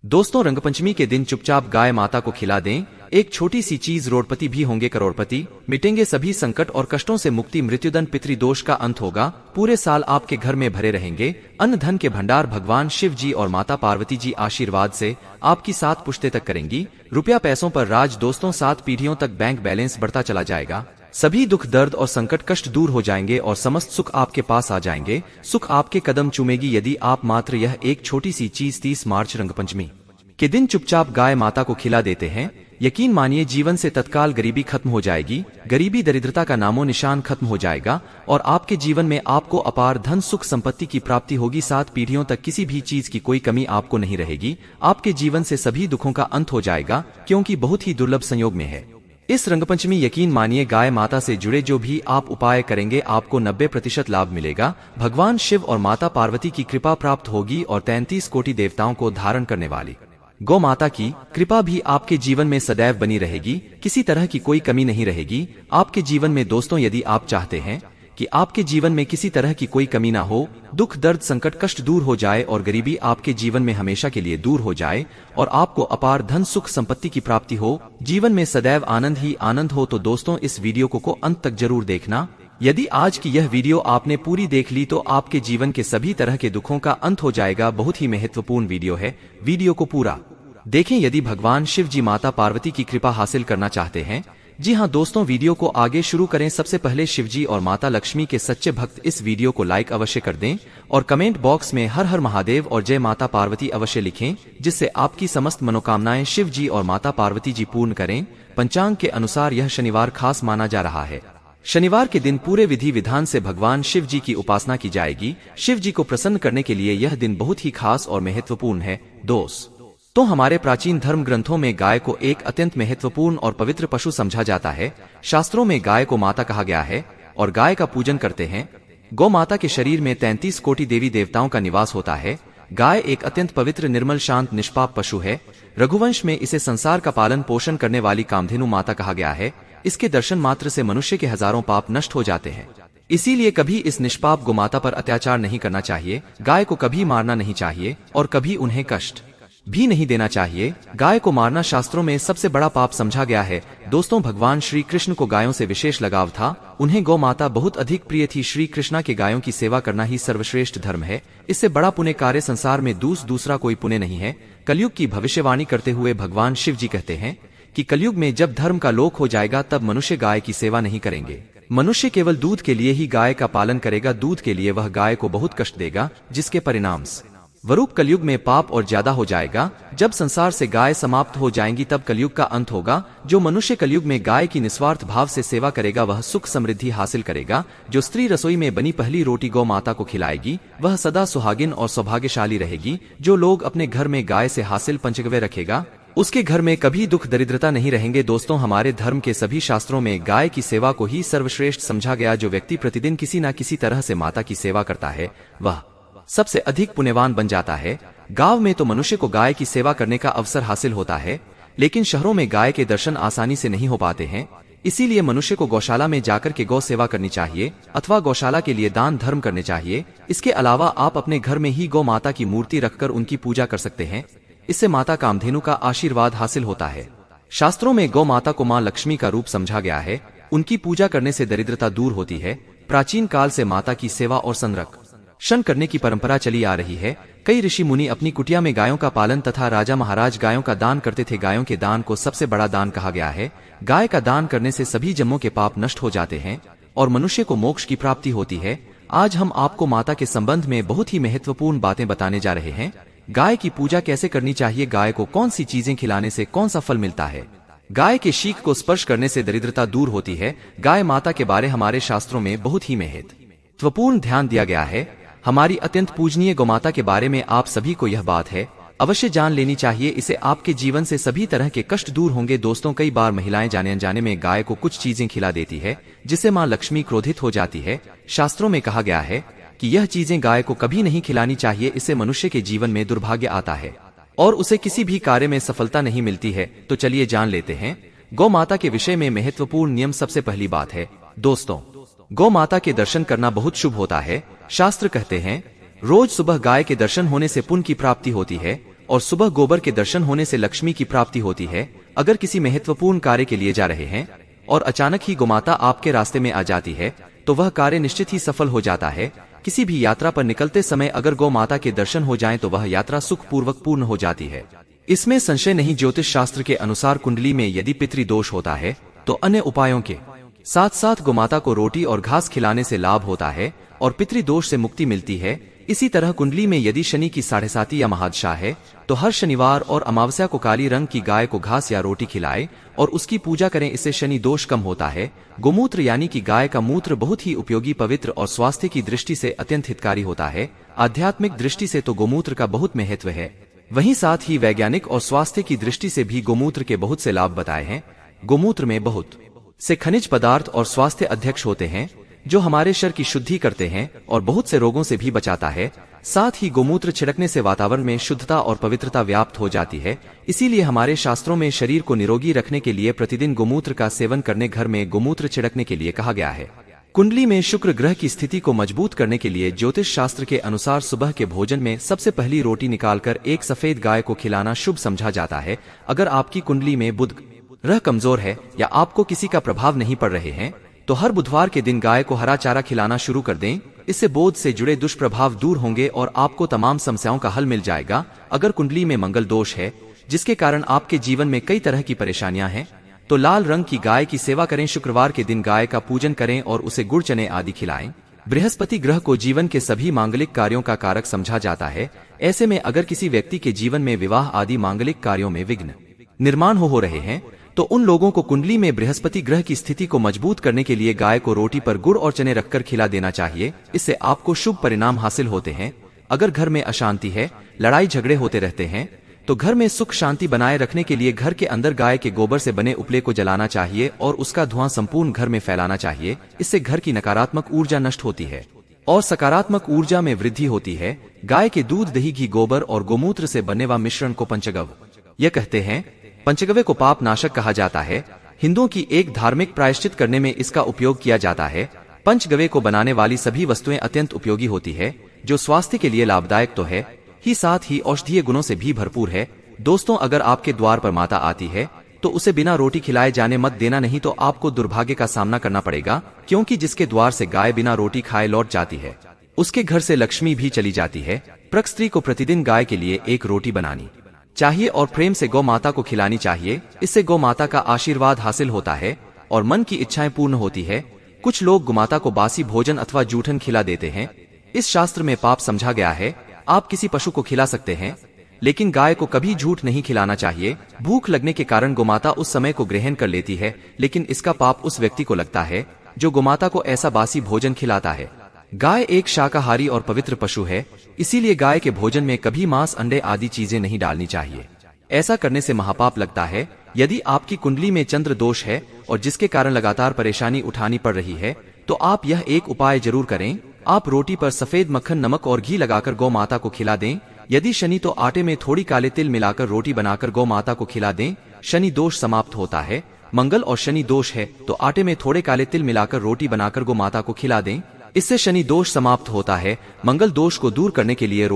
दोस्तों, रंगपंचमी के दिन चुपचाप गाय माता को खिला दें। एक छोटी सी चीज, रोडपति भी होंगे करोड़पति। मिटेंगे सभी संकट और कष्टों से मुक्ति, मृत्युदंड पितृदोष का अंत होगा। पूरे साल आपके घर में भरे रहेंगे अन्न धन के भंडार। भगवान शिव जी और माता पार्वती जी आशीर्वाद से आपकी 7 पुश्ते तक करेंगी रुपया पैसों पर राज। दोस्तों, 7 पीढ़ियों तक बैंक बैलेंस बढ़ता चला जाएगा। सभी दुख दर्द और संकट कष्ट दूर हो जाएंगे और समस्त सुख आपके पास आ जाएंगे। सुख आपके कदम चूमेगी यदि आप मात्र यह एक छोटी सी चीज 30 मार्च रंगपंचमी के दिन चुपचाप गाय माता को खिला देते हैं। यकीन मानिए, जीवन से तत्काल गरीबी खत्म हो जाएगी। गरीबी दरिद्रता का नामो निशान खत्म हो जाएगा और आपके जीवन में आपको अपार धन सुख संपत्ति की प्राप्ति होगी। 7 पीढ़ियों तक किसी भी चीज की कोई कमी आपको नहीं रहेगी। आपके जीवन से सभी दुखों का अंत हो जाएगा, क्योंकि बहुत ही दुर्लभ संयोग में है। इस रंगपंचमी यकीन मानिए, गाय माता से जुड़े जो भी आप उपाय करेंगे आपको 90% लाभ मिलेगा। भगवान शिव और माता पार्वती की कृपा प्राप्त होगी और 33 कोटि देवताओं को धारण करने वाली गौ माता की कृपा भी आपके जीवन में सदैव बनी रहेगी। किसी तरह की कोई कमी नहीं रहेगी आपके जीवन में। दोस्तों, यदि आप चाहते हैं कि आपके जीवन में किसी तरह की कोई कमी ना हो, दुख दर्द संकट कष्ट दूर हो जाए और गरीबी आपके जीवन में हमेशा के लिए दूर हो जाए और आपको अपार धन सुख संपत्ति की प्राप्ति हो, जीवन में सदैव आनंद ही आनंद हो, तो दोस्तों इस वीडियो को अंत तक जरूर देखना। यदि आज की यह वीडियो आपने पूरी देख ली तो आपके जीवन के सभी तरह के दुखों का अंत हो जाएगा। बहुत ही महत्वपूर्ण वीडियो है, वीडियो को पूरा देखें यदि भगवान शिव जी माता पार्वती की कृपा हासिल करना चाहते हैं। जी हां दोस्तों, वीडियो को आगे शुरू करें। सबसे पहले शिवजी और माता लक्ष्मी के सच्चे भक्त इस वीडियो को लाइक अवश्य कर दें और कमेंट बॉक्स में हर हर महादेव और जय माता पार्वती अवश्य लिखें, जिससे आपकी समस्त मनोकामनाएं शिव जी और माता पार्वती जी पूर्ण करें। पंचांग के अनुसार यह शनिवार खास माना जा रहा है। शनिवार के दिन पूरे विधि विधान से भगवान शिव जी की उपासना की जाएगी। शिव जी को प्रसन्न करने के लिए यह दिन बहुत ही खास और महत्वपूर्ण है। तो हमारे प्राचीन धर्म ग्रंथों में गाय को एक अत्यंत महत्वपूर्ण और पवित्र पशु समझा जाता है। शास्त्रों में गाय को माता कहा गया है और गाय का पूजन करते हैं। गौ माता के शरीर में 33 कोटि देवी देवताओं का निवास होता है। गाय एक अत्यंत पवित्र निर्मल शांत निष्पाप पशु है। रघुवंश में इसे संसार का पालन पोषण करने वाली कामधेनु माता कहा गया है। इसके दर्शन मात्र से मनुष्य के हजारों पाप नष्ट हो जाते हैं। इसीलिए कभी इस निष्पाप गोमाता पर अत्याचार नहीं करना चाहिए। गाय को कभी मारना नहीं चाहिए और कभी उन्हें कष्ट भी नहीं देना चाहिए। गाय को मारना शास्त्रों में सबसे बड़ा पाप समझा गया है। दोस्तों, भगवान श्री कृष्ण को गायों से विशेष लगाव था। उन्हें गौ माता बहुत अधिक प्रिय थी। श्री कृष्णा के गायों की सेवा करना ही सर्वश्रेष्ठ धर्म है। इससे बड़ा पुण्य कार्य संसार में दूसरा कोई पुण्य नहीं है। कलयुग की भविष्यवाणी करते हुए भगवान शिव जी कहते हैं कि कलयुग में जब धर्म का लोक हो जाएगा तब मनुष्य गाय की सेवा नहीं करेंगे। मनुष्य केवल दूध के लिए ही गाय का पालन करेगा। दूध के लिए वह गाय को बहुत कष्ट देगा, जिसके परिणाम स्वरूप कलयुग में पाप और ज्यादा हो जाएगा। जब संसार से गाय समाप्त हो जाएंगी तब कलयुग का अंत होगा। जो मनुष्य कलयुग में गाय की निस्वार्थ भाव से सेवा करेगा वह सुख समृद्धि हासिल करेगा। जो स्त्री रसोई में बनी पहली रोटी गौ माता को खिलाएगी वह सदा सुहागिन और सौभाग्यशाली रहेगी। जो लोग अपने घर में गाय से हासिल पंचगव्य रखेगा उसके घर में कभी दुख दरिद्रता नहीं रहेंगे। दोस्तों, हमारे धर्म के सभी शास्त्रों में गाय की सेवा को ही सर्वश्रेष्ठ समझा गया। जो व्यक्ति प्रतिदिन किसी न किसी तरह से माता की सेवा करता है वह सबसे अधिक पुण्यवान बन जाता है। गांव में तो मनुष्य को गाय की सेवा करने का अवसर हासिल होता है, लेकिन शहरों में गाय के दर्शन आसानी से नहीं हो पाते हैं। इसीलिए मनुष्य को गौशाला में जाकर के गौ सेवा करनी चाहिए अथवा गौशाला के लिए दान धर्म करने चाहिए। इसके अलावा आप अपने घर में ही गौ माता की मूर्ति रखकर उनकी पूजा कर सकते हैं। इससे माता कामधेनु का आशीर्वाद हासिल होता है। शास्त्रों में गौ माता को मां लक्ष्मी का रूप समझा गया है। उनकी पूजा करने से दरिद्रता दूर होती है। प्राचीन काल से माता की सेवा और संरक्षण करने की परंपरा चली आ रही है। कई ऋषि मुनि अपनी कुटिया में गायों का पालन तथा राजा महाराज गायों का दान करते थे। गायों के दान को सबसे बड़ा दान कहा गया है। गाय का दान करने से सभी जन्मों के पाप नष्ट हो जाते हैं और मनुष्य को मोक्ष की प्राप्ति होती है। आज हम आपको माता के संबंध में बहुत ही महत्वपूर्ण बातें बताने जा रहे हैं। गाय की पूजा कैसे करनी चाहिए, गाय को कौन सी चीजें खिलाने से कौन सा फल मिलता है, गाय के शीक को स्पर्श करने से दरिद्रता दूर होती है। गाय माता के बारे हमारे शास्त्रों में बहुत ही महत्वपूर्ण ध्यान दिया गया है। हमारी अत्यंत पूजनीय गौमाता के बारे में आप सभी को यह बात है अवश्य जान लेनी चाहिए। इसे आपके जीवन से सभी तरह के कष्ट दूर होंगे। दोस्तों, कई बार महिलाएं जाने अनजाने में गाय को कुछ चीजें खिला देती है जिससे मां लक्ष्मी क्रोधित हो जाती है। शास्त्रों में कहा गया है कि यह चीजें गाय को कभी नहीं खिलानी चाहिए। इससे मनुष्य के जीवन में दुर्भाग्य आता है और उसे किसी भी कार्य में सफलता नहीं मिलती है। तो चलिए जान लेते हैं गौ माता के विषय में महत्वपूर्ण नियम। सबसे पहली बात है दोस्तों, गौ माता के दर्शन करना बहुत शुभ होता है। शास्त्र कहते हैं रोज सुबह गाय के दर्शन होने से पुण्य की प्राप्ति होती है और सुबह गोबर के दर्शन होने से लक्ष्मी की प्राप्ति होती है। अगर किसी महत्वपूर्ण कार्य के लिए जा रहे हैं और अचानक ही गोमाता आपके रास्ते में आ जाती है तो वह कार्य निश्चित ही सफल हो जाता है। किसी भी यात्रा पर निकलते समय अगर गौ माता के दर्शन हो जाएं तो वह यात्रा सुखपूर्वक पूर्ण हो जाती है। इसमें संशय नहीं। ज्योतिष शास्त्र के अनुसार कुंडली में यदि पितृदोष होता है तो अन्य उपायों के साथ साथ गोमाता को रोटी और घास खिलाने से लाभ होता है और पितृदोष से मुक्ति मिलती है। इसी तरह कुंडली में यदि शनि की 7.5 या महादशा है तो हर शनिवार और अमावस्या को काली रंग की गाय को घास या रोटी खिलाएं और उसकी पूजा करें। इससे शनि दोष कम होता है। गोमूत्र यानी कि गाय का मूत्र बहुत ही उपयोगी, पवित्र और स्वास्थ्य की दृष्टि से अत्यंत हितकारी होता है। आध्यात्मिक दृष्टि से तो गोमूत्र का बहुत महत्व है, वहीं साथ ही वैज्ञानिक और स्वास्थ्य की दृष्टि से भी गोमूत्र के बहुत से लाभ बताए हैं। गोमूत्र में बहुत से खनिज पदार्थ और स्वास्थ्य अध्यक्ष होते हैं जो हमारे शरीर की शुद्धि करते हैं और बहुत से रोगों से भी बचाता है। साथ ही गोमूत्र छिड़कने से वातावरण में शुद्धता और पवित्रता व्याप्त हो जाती है। इसीलिए हमारे शास्त्रों में शरीर को निरोगी रखने के लिए प्रतिदिन गोमूत्र का सेवन करने, घर में गोमूत्र छिड़कने के लिए कहा गया है। कुंडली में शुक्र ग्रह की स्थिति को मजबूत करने के लिए ज्योतिष शास्त्र के अनुसार सुबह के भोजन में सबसे पहली रोटी निकालकर एक सफेद गाय को खिलाना शुभ समझा जाता है। अगर आपकी कुंडली में बुध ग्रह कमजोर है या आपको किसी का प्रभाव नहीं पड़ रहे हैं तो हर बुधवार के दिन गाय को हरा चारा खिलाना शुरू कर दें। इससे बोध से जुड़े दुष्प्रभाव दूर होंगे और आपको तमाम समस्याओं का हल मिल जाएगा। अगर कुंडली में मंगल दोष है जिसके कारण आपके जीवन में कई तरह की परेशानियां हैं तो लाल रंग की गाय की सेवा करें। शुक्रवार के दिन गाय का पूजन करें और उसे गुड़ चने आदि खिलाएं। बृहस्पति ग्रह को जीवन के सभी मांगलिक कार्यों का कारक समझा जाता है। ऐसे में अगर किसी व्यक्ति के जीवन में विवाह आदि मांगलिक कार्यों में विघ्न निर्माण हो रहे हैं तो उन लोगों को कुंडली में बृहस्पति ग्रह की स्थिति को मजबूत करने के लिए गाय को रोटी पर गुड़ और चने रखकर खिला देना चाहिए। इससे आपको शुभ परिणाम हासिल होते हैं। अगर घर में अशांति है, लड़ाई झगड़े होते रहते हैं तो घर में सुख शांति बनाए रखने के लिए घर के अंदर गाय के गोबर से बने उपले को जलाना चाहिए और उसका धुआं संपूर्ण घर में फैलाना चाहिए। इससे घर की नकारात्मक ऊर्जा नष्ट होती है और सकारात्मक ऊर्जा में वृद्धि होती है। गाय के दूध, दही, घी, गोबर और गोमूत्र से बने हुआ मिश्रण को पंचगव्य यह कहते हैं। पंचगव्य को पाप नाशक कहा जाता है। हिंदुओं की एक धार्मिक प्रायश्चित करने में इसका उपयोग किया जाता है। पंचगव्य को बनाने वाली सभी वस्तुएं अत्यंत उपयोगी होती है जो स्वास्थ्य के लिए लाभदायक तो है ही साथ ही औषधीय गुणों से भी भरपूर है। दोस्तों, अगर आपके द्वार पर माता आती है तो उसे बिना रोटी खिलाए जाने मत देना, नहीं तो आपको दुर्भाग्य का सामना करना पड़ेगा। क्योंकि जिसके द्वार से गाय बिना रोटी खाए लौट जाती है उसके घर से लक्ष्मी भी चली जाती है। प्रक स्त्री को प्रतिदिन गाय के लिए एक रोटी बनानी चाहिए और प्रेम से गौ माता को खिलानी चाहिए। इससे गौ माता का आशीर्वाद हासिल होता है और मन की इच्छाएं पूर्ण होती है। कुछ लोग गोमाता को बासी भोजन अथवा जूठन खिला देते हैं। इस शास्त्र में पाप समझा गया है। आप किसी पशु को खिला सकते हैं लेकिन गाय को कभी झूठ नहीं खिलाना चाहिए। भूख लगने के कारण गोमाता उस समय को ग्रहण कर लेती है लेकिन इसका पाप उस व्यक्ति को लगता है जो गोमाता को ऐसा बासी भोजन खिलाता है। गाय एक शाकाहारी और पवित्र पशु है, इसीलिए गाय के भोजन में कभी मांस, अंडे आदि चीजें नहीं डालनी चाहिए। ऐसा करने से महापाप लगता है। यदि आपकी कुंडली में चंद्र दोष है और जिसके कारण लगातार परेशानी उठानी पड़ रही है तो आप यह एक उपाय जरूर करें। आप रोटी पर सफेद मक्खन, नमक और घी लगाकर गौ माता को खिला दें। यदि शनि तो आटे में थोड़ी काले तिल मिलाकर रोटी बनाकर गौ माता को खिला दें। शनि दोष समाप्त होता है। मंगल और शनि दोष है तो आटे में थोड़े काले तिल मिलाकर रोटी बनाकर गौ माता को खिला दें। इससे शनि दोष समाप्त होता है। मंगल दोष को दूर करने के लिए